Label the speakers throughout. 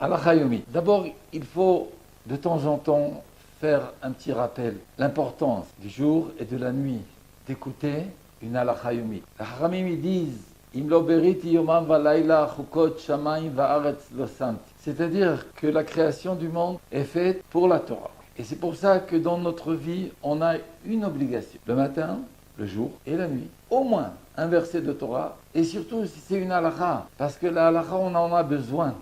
Speaker 1: Halakha Yomi. D'abord, il faut de temps en temps faire un petit rappel. L'importance du jour et de la nuit, d'écouter une halakha yomi. Les Hachamim disent Im lo beriti yomam valayla chukot shamayim va'aretz lo samti. C'est-à-dire que la création du monde est faite pour la Torah. Et c'est pour ça que dans notre vie, on a une obligation. Le matin, le jour et la nuit. Au moins un verset de Torah. Et surtout si c'est une halakha. Parce que la halakha, on en a besoin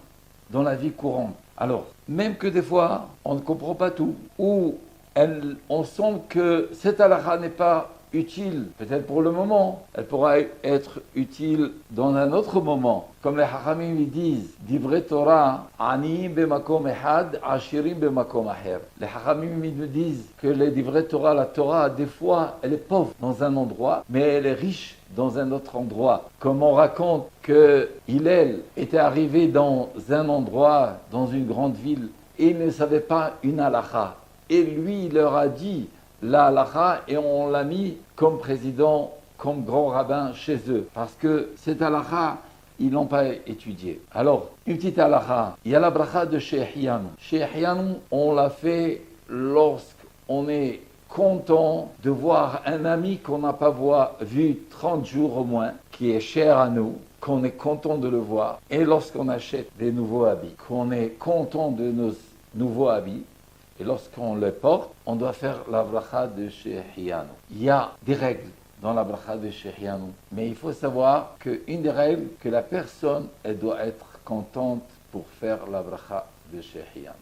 Speaker 1: dans la vie courante. Alors, même que des fois, on ne comprend pas tout, ou on sent que cette halakha n'est pas utile, peut-être pour le moment, elle pourra être utile dans un autre moment. Comme les Hachamim disent, Divrei Torah, Aniim bemakom ehad, Ashirim bemakom aher. Les Hachamim nous disent que les Divrei Torah, la Torah, des fois, elle est pauvre dans un endroit, mais elle est riche dans un autre endroit. Comme on raconte que Hillel était arrivé dans un endroit, dans une grande ville, et il ne savait pas une halakha. Et lui, il leur a dit la halakha et on l'a mis comme président, comme grand rabbin chez eux. Parce que cette halakha, ils n'ont pas étudié. Alors, une petite halakha, il y a la bracha de Shehianu. Shehianu, on l'a fait lorsqu'on est content de voir un ami qu'on n'a pas vu 30 jours au moins, qui est cher à nous, qu'on est content de le voir. Et lorsqu'on achète des nouveaux habits, qu'on est content de nos nouveaux habits, et lorsqu'on les porte, on doit faire la bracha de Shehianu. Il y a des règles dans la bracha de Shehianu, mais il faut savoir qu'une des règles, que la personne, elle doit être contente pour faire la bracha de Shehianu.